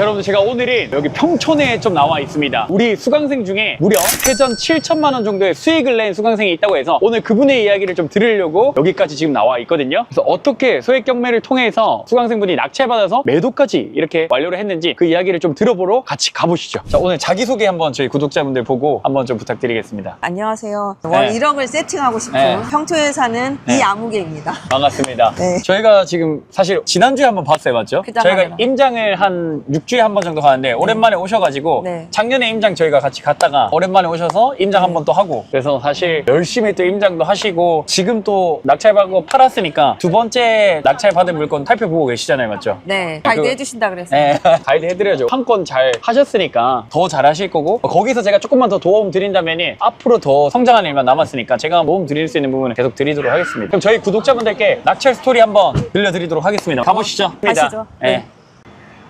자, 여러분 제가 오늘은 여기 평촌에 좀 나와 있습니다. 우리 수강생 중에 무려 회전 7천만 원 정도의 수익을 낸 수강생이 있다고 해서 오늘 그분의 이야기를 좀 들으려고 여기까지 지금 나와 있거든요. 그래서 어떻게 소액 경매를 통해서 수강생분이 낙찰받아서 매도까지 이렇게 완료를 했는지 그 이야기를 좀 들어보러 같이 가보시죠. 자, 오늘 자기소개 한번 저희 구독자분들 보고 한번 좀 부탁드리겠습니다. 안녕하세요. 월 1억을 세팅하고 싶은 평촌에 사는 이아무개입니다. 반갑습니다. 네. 저희가 지금 사실 지난주에 한번 봤어요, 맞죠? 저희가 임장을 한 6주에 한 번 정도 가는데 오랜만에 오셔가지고 작년에 임장 저희가 같이 갔다가 오랜만에 오셔서 임장 한 번 또 하고, 그래서 사실 열심히 또 임장도 하시고 지금 또 낙찰받고 팔았으니까 두 번째 낙찰받은 물건 살펴보고 계시잖아요, 맞죠? 네, 가이드 해주신다 그래서. 네, 가이드 해드려야죠. 한 건 잘 하셨으니까 더 잘하실 거고, 거기서 제가 조금만 더 도움 드린다면 앞으로 더 성장하는 일만 남았으니까 제가 도움 드릴 수 있는 부분은 계속 드리도록 하겠습니다. 그럼 저희 구독자분들께 낙찰 스토리 한번 들려드리도록 하겠습니다. 가보시죠. 가시죠. 네.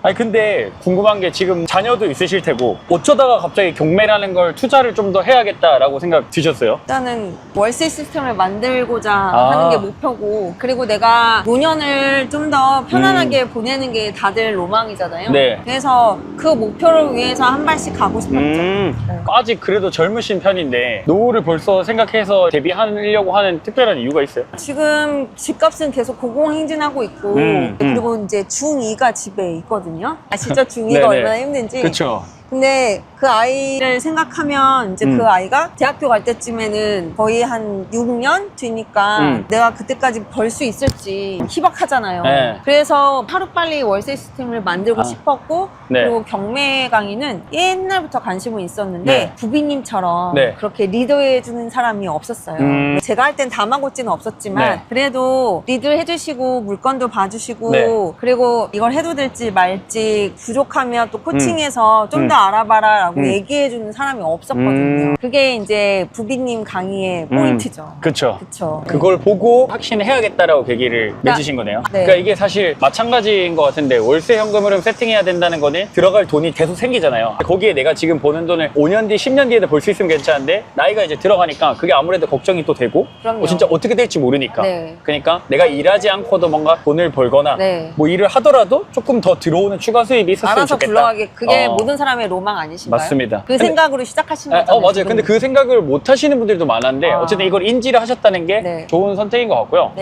아니 근데 궁금한 게, 지금 자녀도 있으실 테고 어쩌다가 갑자기 경매라는 걸 투자를 좀 더 해야겠다라고 생각 드셨어요? 일단은 월세 시스템을 만들고자 하는 게 목표고, 그리고 내가 노년을 좀 더 편안하게 보내는 게 다들 로망이잖아요. 네. 그래서 그 목표를 위해서 한 발씩 가고 싶었죠. 네. 아직 그래도 젊으신 편인데 노후를 벌써 생각해서 대비하려고 하는 특별한 이유가 있어요? 지금 집값은 계속 고공행진하고 있고, 그리고 이제 중2가 집에 있거든요. 아시죠? 중2가 얼마나 힘든지. 그렇죠. 근데 그 아이를 생각하면 이제 그 아이가 대학교 갈 때쯤에는 거의 한 6년 뒤니까 내가 그때까지 벌 수 있을지 희박하잖아요. 네. 그래서 하루빨리 월세 시스템을 만들고 싶었고, 그리고 경매 강의는 옛날부터 관심은 있었는데 부비님처럼 그렇게 리더해주는 사람이 없었어요. 제가 할 땐 다마고찌는 없었지만 그래도 리드를 해주시고 물건도 봐주시고 그리고 이걸 해도 될지 말지 부족하면 또 코칭해서 좀 더 알아봐라 라고 얘기해주는 사람이 없었거든요. 그게 이제 부비님 강의의 포인트죠. 그렇죠. 그쵸. 그걸 보고 확신해야겠다라고 계기를 내주신 거네요. 그러니까 이게 사실 마찬가지인 것 같은데, 월세 현금으로 세팅해야 된다는 거는 들어갈 돈이 계속 생기잖아요. 거기에 내가 지금 버는 돈을 5년 뒤, 10년 뒤에도 벌 수 있으면 괜찮은데 나이가 이제 들어가니까 그게 아무래도 걱정이 또 되고 진짜 어떻게 될지 모르니까. 그러니까 내가 일하지 않고도 뭔가 돈을 벌거나 뭐 일을 하더라도 조금 더 들어오는 추가 수입이 있었으면 알아서 좋겠다. 굴러가게. 그게 모든 사람의 로망 아니신가요? 맞습니다. 그 생각으로 시작하신 거죠. 맞아요. 근데 그 생각을 못 하시는 분들도 많았는데 어쨌든 이걸 인지를 하셨다는 게 좋은 선택인 것 같고요.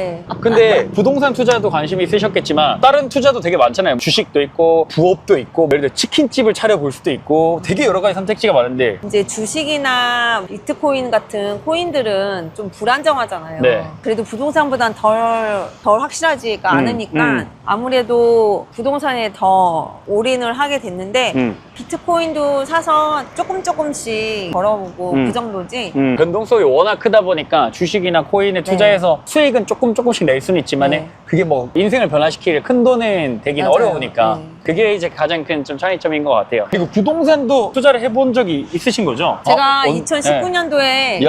근데 부동산 투자도 관심이 있으셨겠지만 다른 투자도 되게 많잖아요. 주식도 있고 부업도 있고, 예를 들어 치킨집을 차려볼 수도 있고, 되게 여러 가지 선택지가 많은데 이제 주식이나 비트코인 같은 코인들은 좀 불안정하잖아요. 그래도 부동산보단 덜 확실하지가 않으니까 아무래도 부동산에 더 올인을 하게 됐는데 비트코인도 사서 조금씩 벌어보고 그 정도지. 변동성이 워낙 크다 보니까 주식이나 코인에 투자해서 수익은 조금씩 낼 수는 있지만 그게 뭐 인생을 변화시킬 큰 돈은 되긴 어려우니까 그게 이제 가장 큰 좀 차이점인 것 같아요. 그리고 부동산도 투자를 해본 적이 있으신 거죠? 제가 2019년도에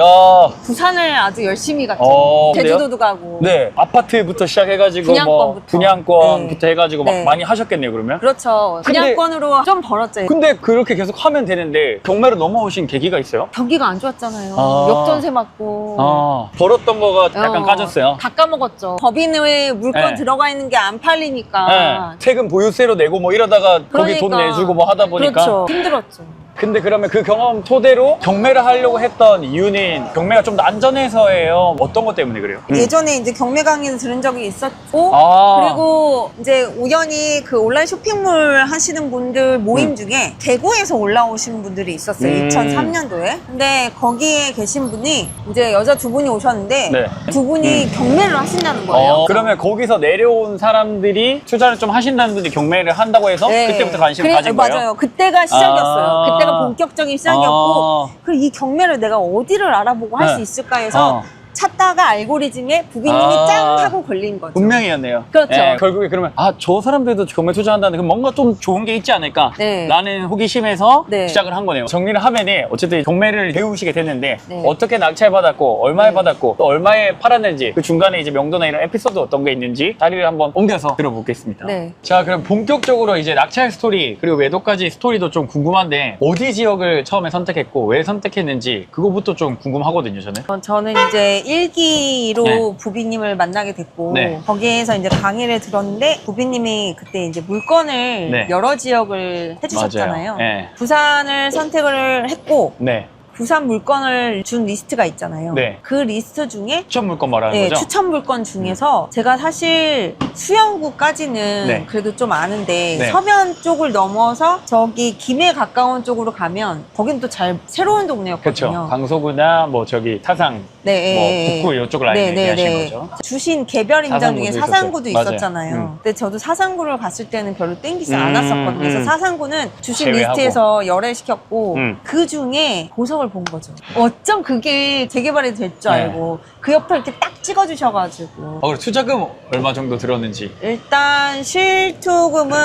부산을 아주 열심히 갔죠. 제주도도 가고. 아파트부터 시작해가지고 분양권부터 해가지고 막 많이 하셨겠네요, 그러면? 그렇죠. 분양권으로 좀 벌었죠. 근데 그렇게 계속 하면 되는데 경매로 넘어오신 계기가 있어요? 경기가 안 좋았잖아요. 역전세 맞고. 벌었던 거가 약간 까졌어요? 다 까먹었죠. 법인에 물건 들어가 있는 게 안 팔리니까. 세금 보유세로 내고 뭐 이러다가 거기 돈 내주고 뭐 하다 보니까. 그렇죠. 힘들었죠. 근데 그러면 그 경험 토대로 경매를 하려고 했던 이유는 경매가 좀 더 안전해서예요? 어떤 것 때문에 그래요? 예전에 이제 경매 강의를 들은 적이 있었고, 그리고 이제 우연히 그 온라인 쇼핑몰 하시는 분들 모임 중에 대구에서 올라오신 분들이 있었어요. 2003년도에. 근데 거기에 계신 분이 이제 여자 두 분이 오셨는데 두 분이 경매를 하신다는 거예요. 그러면 거기서 내려온 사람들이 투자를 좀 하신다는 분들이 경매를 한다고 해서 그때부터 관심을 가진 거예요? 맞아요. 그때가 시작이었어요. 그때가 본격적인 시작이었고, 그리고 이 경매를 내가 어디를 알아보고 할 수 있을까 해서 찾다가 알고리즘에 부비님이 짱 하고 걸린 거죠. 운명이었네요. 그렇죠. 결국에 그러면 저 사람들도 경매 투자한다는 그 뭔가 좀 좋은 게 있지 않을까 라는 호기심에서 시작을 한 거네요. 정리를 하면은 어쨌든 경매를 배우시게 됐는데 어떻게 낙찰받았고 얼마에 받았고 또 얼마에 팔았는지, 그 중간에 이제 명도나 이런 에피소드 어떤 게 있는지 자리를 한번 옮겨서 들어보겠습니다. 자, 그럼 본격적으로 이제 낙찰 스토리 그리고 매도까지 스토리도 좀 궁금한데, 어디 지역을 처음에 선택했고 왜 선택했는지 그거부터 좀 궁금하거든요, 저는. 저는 이제 1기로 네. 부비님을 만나게 됐고 네. 거기에서 이제 강의를 들었는데 부비님이 그때 이제 물건을 네. 여러 지역을 해주셨잖아요. 네. 부산을 선택을 했고 네. 부산 물건을 준 리스트가 있잖아요. 네. 그 리스트 중에 추천 물건 말하는 네, 거죠? 추천 물건 중에서 제가 사실 수영구까지는 네. 그래도 좀 아는데 네. 서면 쪽을 넘어서 저기 김해 가까운 쪽으로 가면 거긴 또 잘 새로운 동네였거든요. 그렇죠. 강서구나 뭐 저기 타상, 네, 뭐 북구 이쪽 라인 얘기하시는 거죠. 주신 개별 임장 중에 사상구도 사상구도 있었어요. 있었잖아요. 맞아요. 근데 저도 사상구를 갔을 때는 별로 땡기지 않았었거든요. 그래서 사상구는 주신 제외하고. 리스트에서 열애시켰고 그 중에 보석을 본 거죠. 어쩜 그게 재개발이 될 줄 네. 알고 그 옆에 이렇게 딱 찍어주셔가지고 그리고 투자금 얼마 정도 들었는지. 일단 실투금은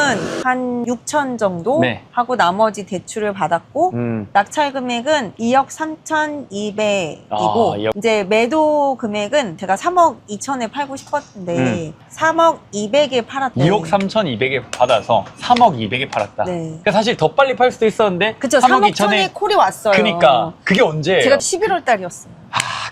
한 6천 정도 네. 하고 나머지 대출을 받았고 낙찰 금액은 2억 3,200이고 아, 2억. 이제 매도 금액은 제가 3억 2천에 팔고 싶었는데 3억 200에 팔았대요. 2억 3,200에 받아서 3억 200에 팔았다. 네. 그러니까 사실 더 빨리 팔 수도 있었는데 그쵸, 3억 3억 2천에 천에 콜이 왔어요. 그러니까 그게 언제예요? 제가 11월 달이었어요.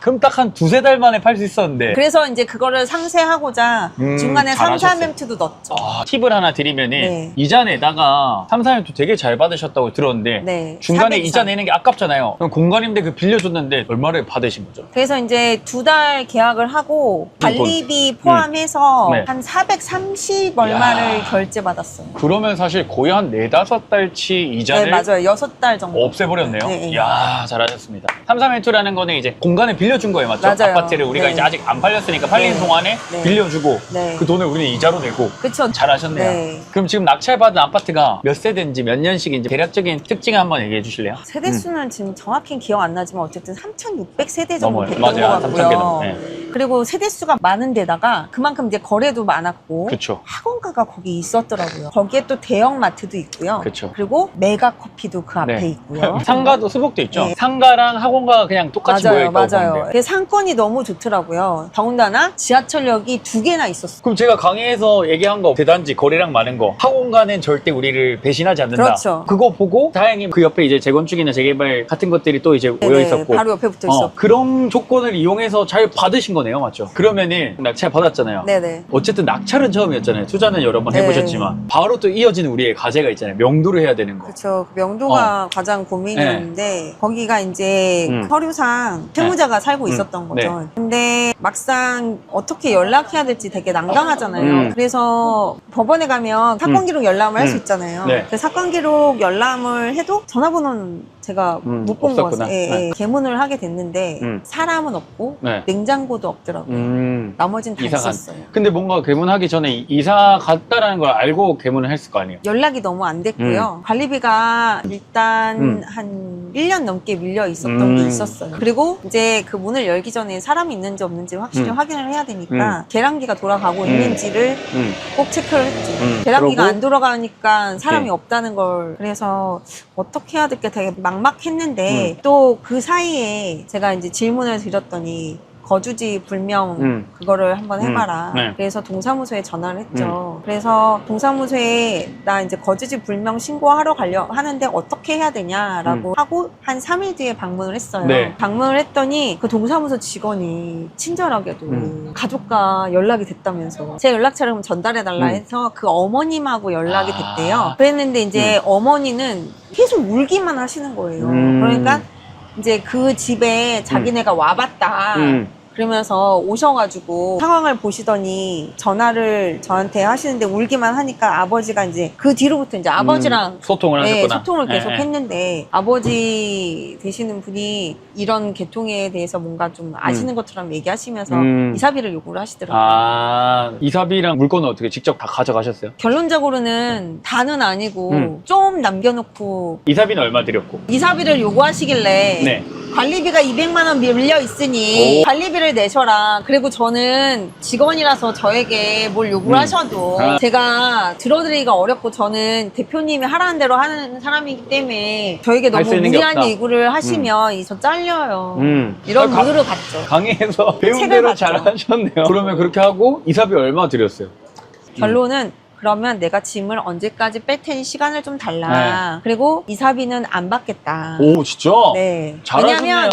그럼 딱 한 두세 달 만에 팔 수 있었는데. 그래서 이제 그거를 상쇄하고자 중간에 3, 잘하셨어요. 4멘트도 넣었죠. 팁을 하나 드리면은 네. 이자 내다가 3, 4년도 되게 잘 받으셨다고 들었는데 네, 중간에 400 이자 이상. 내는 게 아깝잖아요. 그럼 공간임대 그 빌려줬는데 얼마를 받으신 거죠? 그래서 이제 2달 계약을 하고 관리비 포함해서 네. 한 430 얼마를 결제받았어요. 그러면 사실 거의 한 4, 5달치 네, 이자를 맞아요. 6달 정도. 없애버렸네요. 네, 네. 이야, 잘하셨습니다. 3, 3멘투라는 거는 이제 공간을 빌려준 거예요, 맞죠? 맞아요. 아파트를 우리가 네. 이제 아직 안 팔렸으니까 팔리는 네. 동안에 네. 빌려주고 네. 그 돈을 우리는 이자로 내고 그쵸. 잘하셨네요. 네. 그럼 지금 낙찰받은 아파트가 몇 세대인지 몇 년식인지 대략적인 특징 한번 얘기해 주실래요? 세대수는 지금 정확히 기억 안 나지만 어쨌든 3,600세대 정도 넘어요. 됐던 맞아요. 것 3,000개 같고요. 넘. 네. 그리고 세대수가 많은 데다가 그만큼 이제 거래도 많았고 그쵸. 학원가가 거기 있었더라고요. 거기에 또 대형마트도 있고요. 그쵸. 그리고 메가커피도 그 앞에 네. 있고요. 상가도 수복도 있죠? 네. 상가랑 학원가가 그냥 똑같이 맞아요, 모여있다고 맞아요. 보는데. 그 상권이 너무 좋더라고요. 더군다나 지하철역이 2개나 있었어요. 그럼 제가 강의에서 얘기한 거 대단지 거리랑 많은 거 학원가는 절대 우리를 배신하지 않는다. 그렇죠. 그거 보고 다행히 그 옆에 이제 재건축이나 재개발 같은 것들이 또 이제 모여 있었고 바로 옆에 붙어 있었고. 그런 조건을 이용해서 잘 받으신 거네요, 맞죠? 그러면은 낙찰 받았잖아요. 네네. 어쨌든 낙찰은 처음이었잖아요. 투자는 여러 번 네. 해보셨지만 바로 또 이어지는 우리의 과제가 있잖아요. 명도를 해야 되는 거. 그렇죠. 명도가 가장 고민이었는데 거기가 이제 서류상 채무자가 살고 있었던 거죠. 네. 근데 막상 어떻게 연락해야 될지 되게 난감하잖아요. 그래서 법원에 가면 사건 기록 열람을 할 수 있잖아요. 네. 그 사건 기록 열람을 해도 전화번호는 제가 못 본 없었구나. 거죠. 예, 네. 예. 개문을 하게 됐는데 사람은 없고 네. 냉장고도 없더라고요. 나머지는 다 이상한. 있었어요. 근데 뭔가 개문하기 전에 이사 갔다라는 걸 알고 개문을 했을 거 아니에요? 연락이 너무 안 됐고요. 관리비가 일단 한 1년 넘게 밀려 있었던 게 있었어요. 그리고 이제 그 문을 열기 전에 사람이 있는지 없는지 확실히 확인을 해야 되니까 계량기가 돌아가고 있는지를 꼭 체크를 했죠. 계량기가 그러고? 안 돌아가니까 사람이 네. 없다는 걸. 그래서 어떻게 해야 될까 되게 막막했는데 또 그 사이에 제가 이제 질문을 드렸더니 거주지 불명 그거를 한번 해봐라. 네. 그래서 동사무소에 전화를 했죠. 그래서 동사무소에 나 이제 거주지 불명 신고하러 가려 하는데 어떻게 해야 되냐라고 하고 한 3일 뒤에 방문을 했어요. 네. 방문을 했더니 그 동사무소 직원이 친절하게도 가족과 연락이 됐다면서 제 연락처를 전달해달라 해서 그 어머님하고 연락이 됐대요. 그랬는데 이제 어머니는 계속 울기만 하시는 거예요. 그러니까 이제 그 집에 자기네가 와봤다. 그러면서 오셔가지고 상황을 보시더니 전화를 저한테 하시는데 울기만 하니까 아버지가 이제 그 뒤로부터 이제 아버지랑 소통을 네, 하셨구나. 소통을 계속 네. 했는데 아버지 되시는 분이 이런 계통에 대해서 뭔가 좀 아시는 것처럼 얘기하시면서 이사비를 요구를 하시더라고요. 아, 이사비랑 물건은 어떻게 직접 다 가져가셨어요? 결론적으로는 다는 아니고 좀 남겨놓고 이사비는 얼마 드렸고? 이사비를 요구하시길래 네. 관리비가 200만 원 밀려 있으니 관리비를 내셔라. 그리고 저는 직원이라서 저에게 뭘 요구를 하셔도 제가 들어드리기가 어렵고 저는 대표님이 하라는 대로 하는 사람이기 때문에 저에게 할 너무 수 있는 게 무리한 없다. 요구를 하시면 저 잘려요. 이런 아, 문으로 갔죠. 강의에서 배운 책을 대로 봤죠. 잘 하셨네요. 그러면 그렇게 하고 이사비 얼마 드렸어요? 결론은 그러면 내가 짐을 언제까지 뺄 테니 시간을 좀 달라. 그리고 이사비는 안 받겠다. 오, 진짜? 네. 잘하셨네요. 왜냐면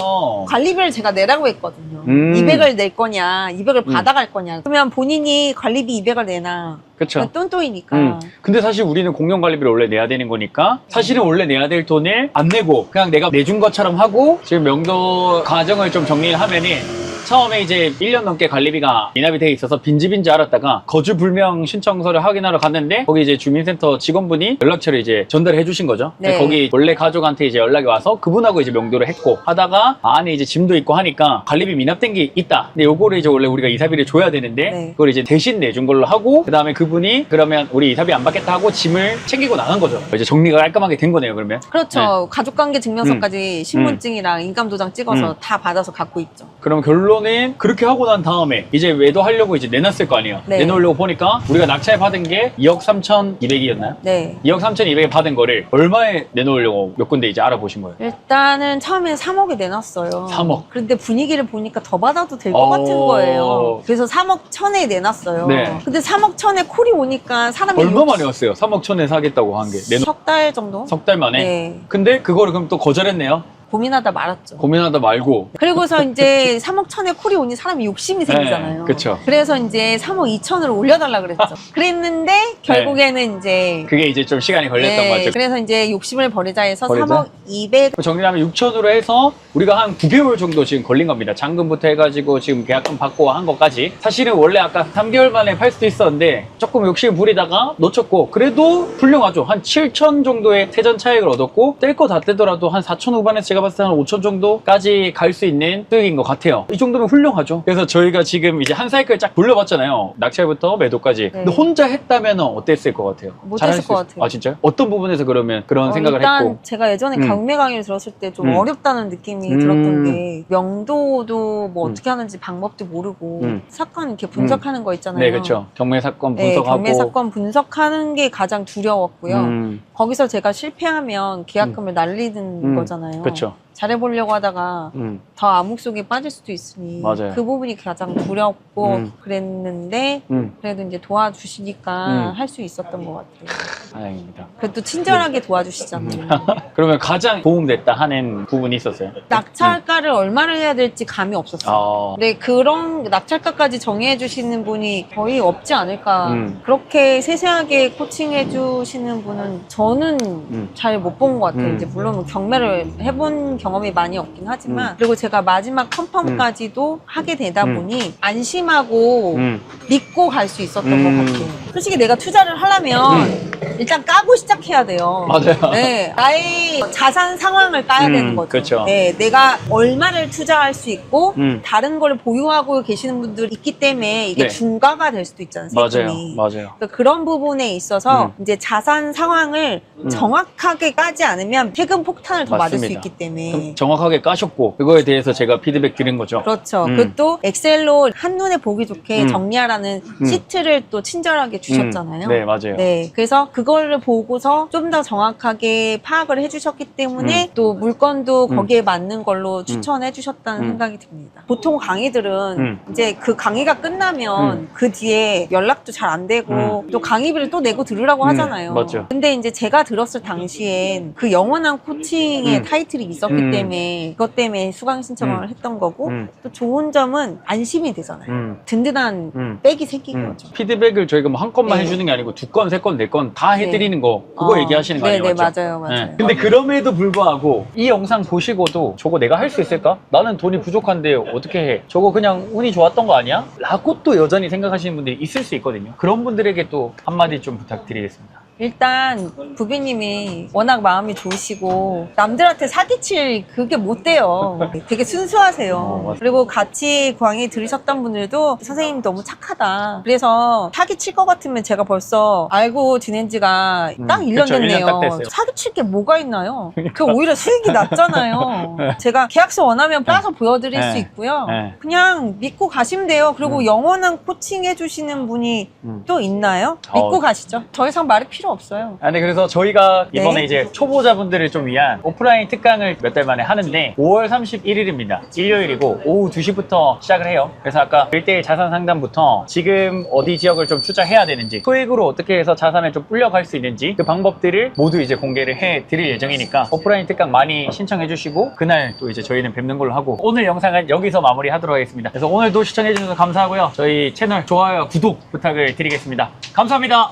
관리비를 제가 내라고 했거든요. 200을 낼 거냐, 200을 받아갈 거냐. 그러면 본인이 관리비 200을 내나. 그쵸. 똔똔이니까. 근데 사실 우리는 공용 관리비를 원래 내야 되는 거니까 사실은 원래 내야 될 돈을 안 내고 그냥 내가 내준 것처럼 하고 지금 명도 과정을 좀 정리를 하면은 처음에 이제 1년 넘게 관리비가 미납이 돼 있어서 빈집인 줄 알았다가 거주 불명 신청서를 확인하러 갔는데 거기 이제 주민센터 직원분이 연락처를 이제 전달해 주신 거죠. 네. 거기 원래 가족한테 이제 연락이 와서 그분하고 이제 명도를 했고 하다가 안에 이제 짐도 있고 하니까 관리비 미납된 게 있다. 근데 요거를 이제 원래 우리가 이사비를 줘야 되는데 네. 그걸 이제 대신 내준 걸로 하고 그다음에 그분이 그러면 우리 이사비 안 받겠다 하고 짐을 챙기고 나간 거죠. 이제 정리가 깔끔하게 된 거네요, 그러면. 그렇죠. 네. 가족관계 증명서까지 신분증이랑 인감도장 찍어서 다 받아서 갖고 있죠. 그럼 결론은 그렇게 하고 난 다음에 이제 외도하려고 이제 내놨을 거 아니에요. 네. 내놓으려고 보니까 우리가 낙찰 받은 게 2억 3,200이었나요? 네. 2억 3,200에 받은 거를 얼마에 내놓으려고 몇 군데 이제 알아보신 거예요? 일단은 처음엔 3억에 내놨어요. 3억. 그런데 분위기를 보니까 더 받아도 될 것 같은 거예요. 그래서 3억 1천에 내놨어요. 네. 근데 3억 1천에 콜이 오니까 사람이 얼마 만에 왔어요? 3억 천에 사겠다고 한 게. 석 달 정도? 석 달 만에? 네. 근데 그거를 그럼 또 거절했네요? 고민하다 말았죠. 고민하다 말고. 그리고서 이제 3억 1천에 콜이 오니 사람이 욕심이 생기잖아요. 네, 그쵸. 그래서 이제 3억 2천으로 올려달라 그랬죠. 그랬는데 결국에는 이제 그게 이제 좀 시간이 걸렸던 네, 거죠. 그래서 이제 욕심을 버리자 해서 버리자? 3억 200 정리하면 6천으로 해서 우리가 한 9개월 정도 지금 걸린 겁니다. 잔금부터 해가지고 지금 계약금 받고 한 것까지. 사실은 원래 아까 3개월 만에 팔 수도 있었는데 조금 욕심 부리다가 놓쳤고 그래도 훌륭하죠. 한 7천 정도의 세전 차익을 얻었고 뗄 거 다 떼더라도 한 4천 후반에서 제가 봤을 때 한 5천 정도까지 갈 수 있는 수익인 것 같아요. 이 정도면 훌륭하죠. 그래서 저희가 지금 이제 한 사이클 쫙 돌려봤잖아요. 낙찰부터 매도까지. 네. 근데 혼자 했다면 어땠을 것 같아요? 못했을 잘할 수 것 있- 같아요. 아 진짜요? 어떤 부분에서 그러면 그런 생각을 일단 했고? 제가 예전에 경매 강의를 들었을 때 좀 어렵다는 느낌이 들었던 게 명도도 뭐 어떻게 하는지 방법도 모르고 사건 이렇게 분석하는 거 있잖아요. 네, 그렇죠. 경매 사건 네, 분석하고. 경매 사건 분석하는 게 가장 두려웠고요. 거기서 제가 실패하면 계약금을 날리는 거잖아요. 그렇죠. 잘해보려고 하다가 더 암흑 속에 빠질 수도 있으니 맞아요. 그 부분이 가장 두렵고 그랬는데 그래도 이제 도와주시니까 할 수 있었던 것 같아요. 다행입니다. 그래도 친절하게 도와주시잖아요. 그러면 가장 도움됐다 하는 부분이 있었어요? 낙찰가를 얼마를 해야 될지 감이 없었어요. 아, 근데 그런 낙찰가까지 정해 주시는 분이 거의 없지 않을까. 그렇게 세세하게 코칭해 주시는 분은 저는 잘 못 본 것 같아요. 이제 물론 뭐 경매를 해본 경험이 많이 없긴 하지만 그리고 제가 마지막 컨펌까지도 하게 되다 보니 안심하고 믿고 갈 수 있었던 것 같아요. 솔직히 내가 투자를 하려면 일단 까고 시작해야 돼요. 맞아요. 네, 나의 자산 상황을 까야 되는 거죠. 그렇죠. 네, 내가 얼마를 투자할 수 있고 다른 걸 보유하고 계시는 분들이 있기 때문에 이게 네. 중과가 될 수도 있잖아요. 세금이. 맞아요. 그러니까 그런 부분에 있어서 이제 자산 상황을 정확하게 까지 않으면 세금 폭탄을 더 맞을 수 맞습니다. 있기 때문에. 정확하게 까셨고 그거에 대해서 제가 피드백 드린 거죠. 그렇죠. 그것도 엑셀로 한눈에 보기 좋게 정리하라는 시트를 또 친절하게 주셨잖아요. 네, 맞아요. 네, 그래서 그거를 보고서 좀 더 정확하게 파악을 해주셨기 때문에 또 물건도 거기에 맞는 걸로 추천해 주셨다는 생각이 듭니다. 보통 강의들은 이제 그 강의가 끝나면 그 뒤에 연락도 잘 안 되고 또 강의비를 또 내고 들으라고 하잖아요. 맞죠. 근데 이제 제가 들었을 당시엔 그 영원한 코칭의 타이틀이 있었기 때문에 그것 때문에 수강 신청을 했던 거고 또 좋은 점은 안심이 되잖아요. 든든한 백이 생긴 거죠. 피드백을 저희가 뭐 한 건만 네. 해주는 게 아니고 두 건, 세 건, 네 건 다 해드리는 거 그거 얘기하시는 거 아니에요? 네, 맞죠? 맞아요. 근데 그럼에도 불구하고 이 영상 보시고도 저거 내가 할 수 있을까? 나는 돈이 부족한데 어떻게 해? 저거 그냥 운이 좋았던 거 아니야? 라고 또 여전히 생각하시는 분들이 있을 수 있거든요. 그런 분들에게 또 한마디 좀 부탁드리겠습니다. 일단 부비님이 워낙 마음이 좋으시고 남들한테 사기칠 그게 못 돼요. 되게 순수하세요. 맞아. 그리고 같이 강의 들으셨던 분들도 선생님 너무 착하다. 그래서 사기칠 것 같으면 제가 벌써 알고 지낸 지가 딱 1년 그쵸, 1년 됐네요. 딱 됐어요. 사기칠 게 뭐가 있나요? 그 오히려 수익이 낮잖아요. 제가 계약서 원하면 빠서 보여드릴 네. 수 있고요. 네. 그냥 믿고 가시면 돼요. 그리고 영원한 코칭 해주시는 분이 또 있나요? 믿고 가시죠. 더 이상 말이 필요 없어요. 네, 그래서 저희가 이번에 네. 이제 초보자분들을 좀 위한 오프라인 특강을 몇 달 만에 하는데 5월 31일입니다. 일요일이고 오후 2시부터 시작을 해요. 그래서 아까 1대1 자산 상담부터 지금 어디 지역을 좀 투자해야 되는지, 소액으로 어떻게 해서 자산을 좀 불려갈 수 있는지 그 방법들을 모두 이제 공개를 해 드릴 예정이니까 오프라인 특강 많이 신청해 주시고 그날 또 이제 저희는 뵙는 걸로 하고, 오늘 영상은 여기서 마무리하도록 하겠습니다. 그래서 오늘도 시청해 주셔서 감사하고요. 저희 채널 좋아요, 구독 부탁을 드리겠습니다. 감사합니다.